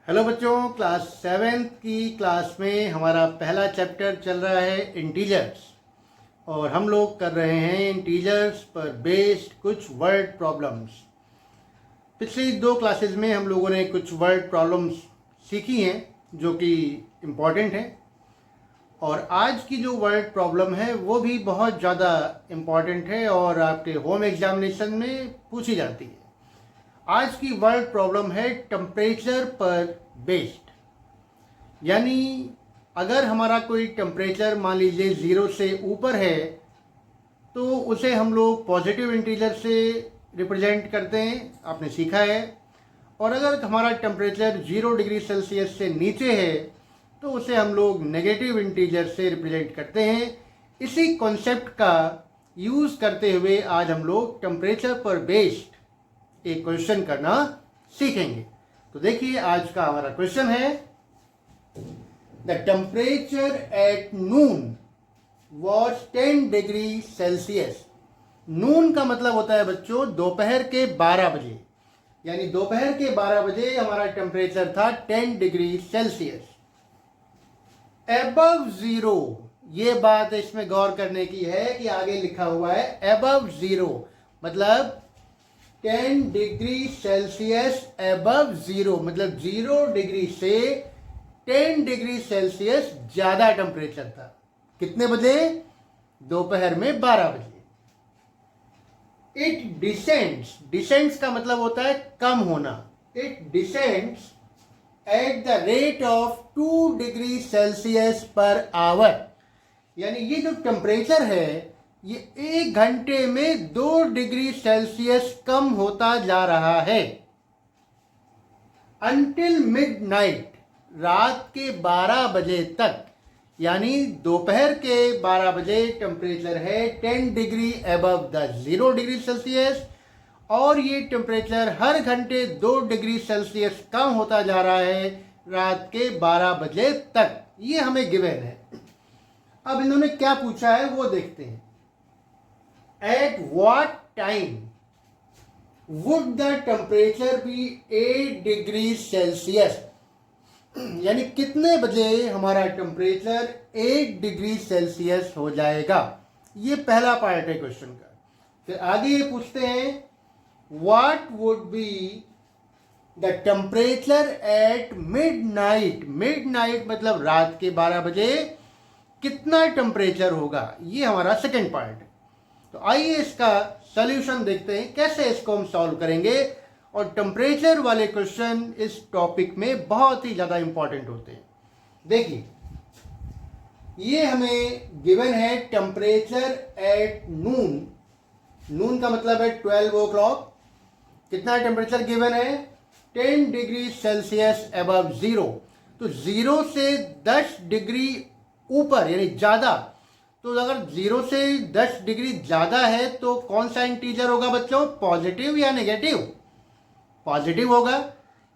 Hello बच्चों, class 7th की class में हमारा पहला चैप्टर चल रहा है इंटीजर्स और हम लोग कर रहे हैं इंटीजर्स पर बेस्ड कुछ वर्ड प्रॉब्लम्स। पिछली दो क्लासेस में हम लोगों ने कुछ वर्ड प्रॉब्लम्स सीखी हैं जो कि इम्पॉर्टेंट हैं और आज की जो वर्ड प्रॉब्लम है वो भी बहुत ज़्यादा इम्पॉर्टेंट है और आपके होम एग्जामिनेशन में पूछी जाती है। आज की वर्ड प्रॉब्लम है टेम्परेचर पर बेस्ड, यानी अगर हमारा कोई टेम्परेचर मान लीजिए 0 से ऊपर है तो उसे हम लोग पॉजिटिव इंटीजर से रिप्रेजेंट करते हैं, आपने सीखा है। और अगर हमारा टेम्परेचर 0 डिग्री सेल्सियस से नीचे है तो उसे हम लोग नेगेटिव इंटीजर से रिप्रेजेंट करते हैं। इसी कॉन्सेप्ट का यूज़ करते हुए आज हम लोग टेम्परेचर पर बेस्ड एक क्वेश्चन करना सीखेंगे। तो देखिए आज का हमारा क्वेश्चन है, the temperature at noon was 10 degree Celsius. Noon का मतलब होता है बच्चों दोपहर के 12 बजे, यानी दोपहर के 12 बजे हमारा टेम्परेचर था 10 डिग्री सेल्सियस। एबव जीरो, ये बात इसमें गौर करने की है कि आगे लिखा हुआ है एबव जीरो, मतलब 10 डिग्री सेल्सियस एबव जीरो, मतलब 0 डिग्री से 10 डिग्री सेल्सियस ज्यादा टेम्परेचर था। कितने बजे? दोपहर में 12 बजे। इट डिसेंड्स, डिसेंड्स का मतलब होता है कम होना। It descends at the rate of 2 degree Celsius per hour, यानी ये जो टेम्परेचर है ये 1 घंटे में 2 डिग्री सेल्सियस कम होता जा रहा है। अंटिल मिडनाइट, रात के 12 बजे तक, यानी दोपहर के 12 बजे टेम्परेचर है 10 degree above the 0 degree Celsius और ये टेम्परेचर हर घंटे 2 डिग्री सेल्सियस कम होता जा रहा है रात के 12 बजे तक। ये हमें गिवन है। अब इन्होंने क्या पूछा है वो देखते हैं। At what time would the temperature be 8 degrees Celsius? यानी कितने बजे हमारा टेम्परेचर 8 डिग्री सेल्सियस हो जाएगा। ये पहला पार्ट है क्वेश्चन का। फिर आगे ये पूछते हैं what would be the temperature eight midnight. Midnight मतलब रात के 12 बजे कितना टेम्परेचर होगा, ये हमारा सेकेंड पार्ट है। तो आइए इसका सॉल्यूशन देखते हैं, कैसे इसको हम सॉल्व करेंगे। और टेम्परेचर वाले क्वेश्चन इस टॉपिक में बहुत ही ज़्यादा इंपॉर्टेंट होते हैं। देखिए ये हमें गिवन है टेम्परेचर एट नून। नून का मतलब है 12 o'clock। कितना टेम्परेचर गिवन है? 10 डिग्री सेल्सियस अबव 0। तो 0 से 10 डिग्री ऊपर यानी ज़्यादा, तो अगर 0 से 10 डिग्री ज़्यादा है तो कौन सा इंटीजर होगा बच्चों? पॉजिटिव या नेगेटिव? पॉजिटिव होगा,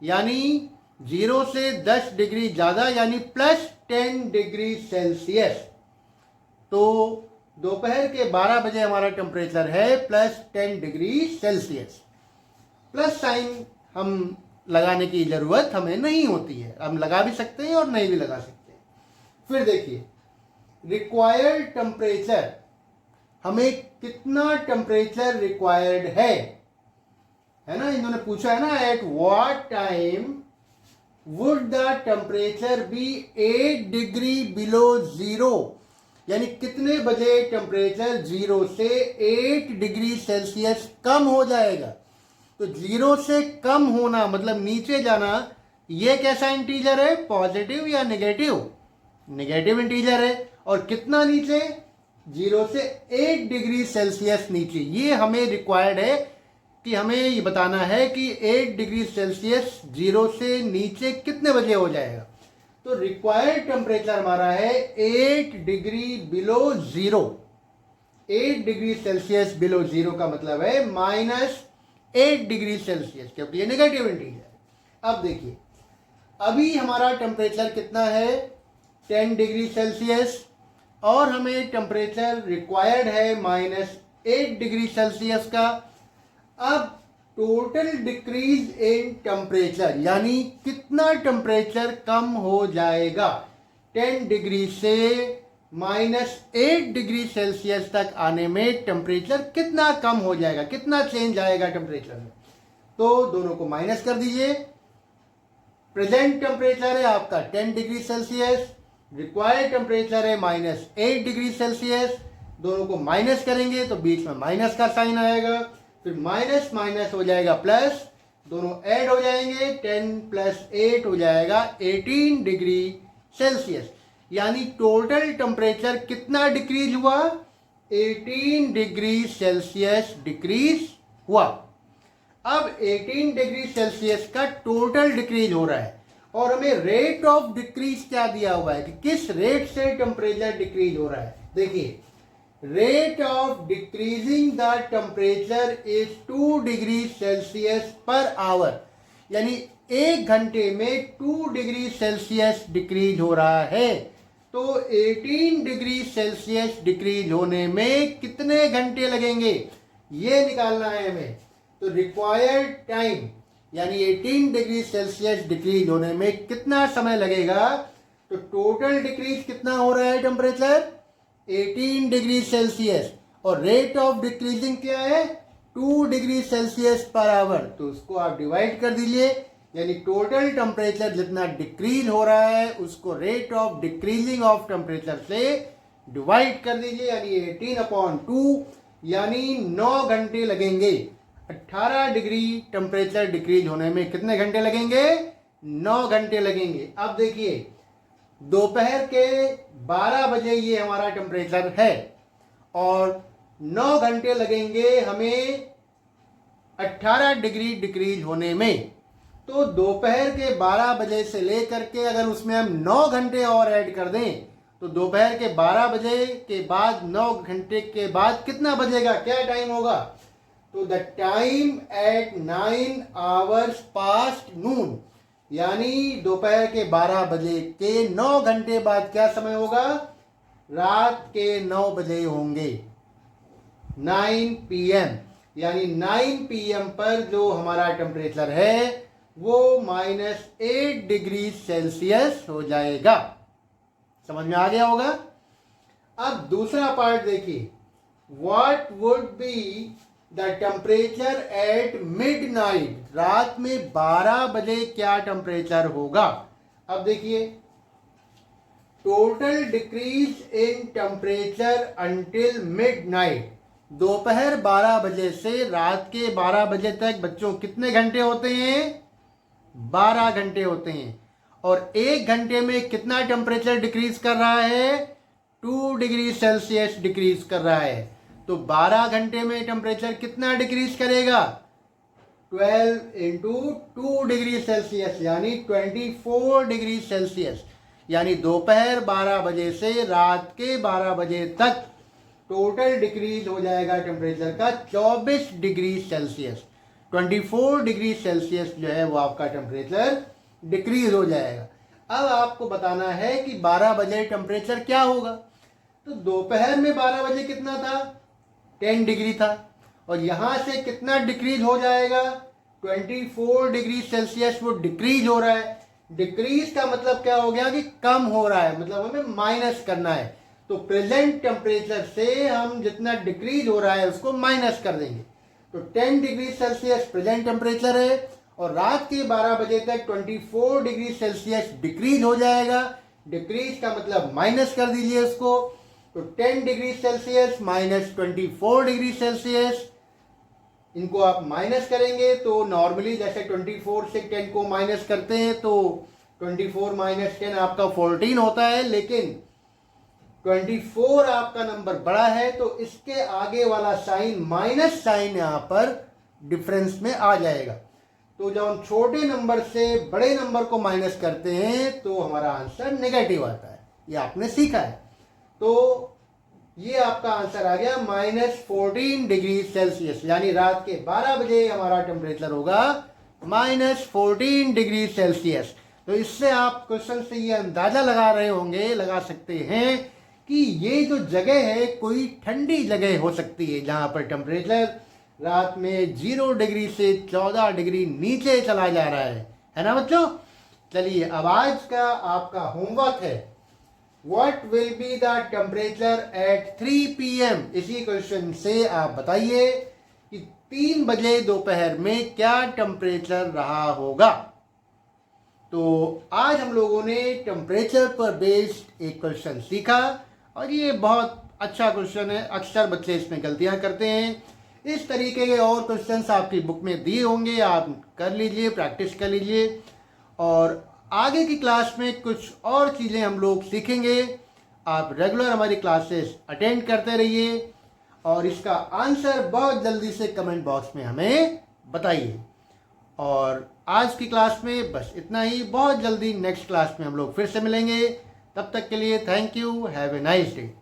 यानी 0 से 10 डिग्री ज़्यादा यानी प्लस 10 डिग्री सेल्सियस। तो दोपहर के 12 बजे हमारा टेम्परेचर है plus 10 degree Celsius. Plus sign हम लगाने की ज़रूरत हमें नहीं होती है, हम लगा भी सकते हैं और नहीं भी लगा सकते हैं। फिर देखिए रिक्वायर्ड टेम्परेचर, हमें कितना टेम्परेचर रिक्वायर्ड है ना। इन्होंने पूछा है ना at what time would the temperature be 8 degree below 0, यानी कितने बजे टेम्परेचर 0 से 8 डिग्री सेल्सियस कम हो जाएगा। तो 0 से कम होना मतलब नीचे जाना, ये कैसा इंटीजर है? पॉजिटिव या नेगेटिव? नेगेटिव इंटीजर है। और कितना नीचे? 0 से 8 डिग्री सेल्सियस नीचे। ये हमें रिक्वायर्ड है कि हमें ये बताना है कि 8 डिग्री सेल्सियस 0 से नीचे कितने बजे हो जाएगा। तो रिक्वायर्ड टेम्परेचर हमारा है 8 degree below 0। 8 degree Celsius below 0 का मतलब है -8 डिग्री सेल्सियस, क्योंकि ये नेगेटिव इंटीजर है। अब देखिए अभी हमारा टेम्परेचर कितना है? 10 डिग्री सेल्सियस और हमें टेम्परेचर रिक्वायर्ड है -8 डिग्री सेल्सियस का। अब टोटल डिक्रीज इन टेम्परेचर, यानी कितना टेम्परेचर कम हो जाएगा 10 डिग्री से -8 डिग्री सेल्सियस तक आने में टेम्परेचर कितना कम हो जाएगा, कितना चेंज आएगा टेम्परेचर में। तो दोनों को माइनस कर दीजिए। प्रेजेंट टेम्परेचर है आपका 10 डिग्री सेल्सियस, रिक्वायर्ड टेम्परेचर है -8 डिग्री सेल्सियस। दोनों को माइनस करेंगे तो बीच में माइनस का साइन आएगा, फिर माइनस माइनस हो जाएगा प्लस, दोनों ऐड हो जाएंगे, 10 + 8 हो जाएगा 18 डिग्री सेल्सियस। यानी टोटल टेम्परेचर कितना डिक्रीज हुआ, 18 डिग्री सेल्सियस डिक्रीज हुआ। अब 18 डिग्री सेल्सियस का टोटल डिक्रीज हो रहा है और हमें रेट ऑफ डिक्रीज क्या दिया हुआ है कि किस रेट से टेम्परेचर डिक्रीज हो रहा है। देखिए, rate of decreasing the temperature is 2 degree Celsius per hour, यानी 1 घंटे में 2 डिग्री सेल्सियस डिक्रीज हो रहा है। तो 18 डिग्री सेल्सियस डिक्रीज होने में कितने घंटे लगेंगे ये निकालना है हमें। तो रिक्वायर्ड टाइम यानी 18 डिग्री सेल्सियस डिक्रीज होने में कितना समय लगेगा। तो टोटल डिक्रीज कितना हो रहा है टेम्परेचर, 18 डिग्री सेल्सियस, और रेट ऑफ डिक्रीजिंग क्या है, 2 डिग्री सेल्सियस पर आवर। तो उसको आप डिवाइड कर दीजिए, यानी टोटल टेम्परेचर जितना डिक्रीज हो रहा है उसको rate of decreasing of temperature से डिवाइड कर दीजिए, यानी 18/2, यानी 9 घंटे लगेंगे। 18 डिग्री टेम्परेचर डिक्रीज होने में कितने घंटे लगेंगे, 9 घंटे लगेंगे। अब देखिए, दोपहर के 12 बजे ये हमारा टेम्परेचर है और 9 घंटे लगेंगे हमें 18 डिग्री डिक्रीज होने में। तो दोपहर के 12 बजे से लेकर के अगर उसमें हम 9 घंटे और ऐड कर दें तो दोपहर के 12 बजे के बाद 9 घंटे के बाद कितना बजेगा, क्या टाइम होगा। तो the time at 9 hours past noon, यानी दोपहर के 12 बजे के 9 घंटे बाद क्या समय होगा, रात के 9 बजे होंगे, 9 PM। यानी 9 PM पर जो हमारा टेम्परेचर है वो -8 डिग्री सेल्सियस हो जाएगा। समझ में आ गया होगा। अब दूसरा पार्ट देखिए, what would be the temperature eight midnight, रात में 12 बजे क्या टेम्परेचर होगा। अब देखिए, total decrease in temperature until midnight, दोपहर 12 बजे से रात के 12 बजे तक बच्चों कितने घंटे होते हैं, 12 घंटे होते हैं। और 1 घंटे में कितना टेम्परेचर डिक्रीज कर रहा है, 2 डिग्री सेल्सियस डिक्रीज कर रहा है। तो 12 घंटे में टेम्परेचर कितना डिक्रीज करेगा, 12 × 2 डिग्री सेल्सियस, यानी 24 डिग्री सेल्सियस। यानी दोपहर 12 बजे से रात के 12 बजे तक टोटल डिक्रीज हो जाएगा टेम्परेचर का 24 डिग्री सेल्सियस। 24 डिग्री सेल्सियस जो है वो आपका टेम्परेचर डिक्रीज हो जाएगा। अब आपको बताना है कि 12 बजे टेम्परेचर क्या होगा। तो दोपहर में 12 बजे कितना था, 10 डिग्री था, और यहां से कितना डिक्रीज हो जाएगा, 24 डिग्री सेल्सियस वो डिक्रीज हो रहा है। डिक्रीज का मतलब क्या हो गया कि कम हो रहा है, मतलब हमें माइनस करना है। तो प्रेजेंट टेम्परेचर से हम जितना डिक्रीज हो रहा है उसको माइनस कर देंगे। तो 10 डिग्री सेल्सियस प्रेजेंट टेम्परेचर है और रात के 12 बजे तक 24 डिग्री सेल्सियस डिक्रीज हो जाएगा। डिक्रीज का मतलब माइनस कर दीजिए उसको। तो 10 डिग्री सेल्सियस -24 डिग्री सेल्सियस, इनको आप माइनस करेंगे तो नॉर्मली जैसे 24 से 10 को माइनस करते हैं तो 24 - 10 आपका 14 होता है, लेकिन 24 आपका नंबर बड़ा है तो इसके आगे वाला साइन माइनस साइन यहां पर डिफरेंस में आ जाएगा। तो जब हम छोटे नंबर से बड़े नंबर को माइनस करते हैं तो हमारा आंसर नेगेटिव आता है, ये आपने सीखा है। तो ये आपका आंसर आ गया -14 डिग्री सेल्सियस, यानी रात के 12 बजे हमारा टेम्परेचर होगा -14 डिग्री सेल्सियस। तो इससे आप क्वेश्चन से ये अंदाजा लगा सकते हैं कि ये जो जगह है कोई ठंडी जगह हो सकती है जहां पर टेम्परेचर रात में 0 डिग्री से 14 डिग्री नीचे चला जा रहा है ना बच्चों। चलिए अब आज का आपका होमवर्क है, what will be the temperature eight 3 PM। इसी क्वेश्चन से आप बताइए कि 3 बजे दोपहर में क्या टेम्परेचर रहा होगा। तो आज हम लोगों ने टेम्परेचर पर बेस्ड एक क्वेश्चन सीखा और ये बहुत अच्छा क्वेश्चन है। अक्सर बच्चे इसमें गलतियां करते हैं। इस तरीके के और क्वेश्चंस आपकी बुक में दिए होंगे, आप कर लीजिए, प्रैक्टिस कर लीजिए और आगे की क्लास में कुछ और चीज़ें हम लोग सीखेंगे। आप रेगुलर हमारी क्लासेस अटेंड करते रहिए और इसका आंसर बहुत जल्दी से कमेंट बॉक्स में हमें बताइए। और आज की क्लास में बस इतना ही। बहुत जल्दी नेक्स्ट क्लास में हम लोग फिर से मिलेंगे। तब तक के लिए thank you, have a nice day.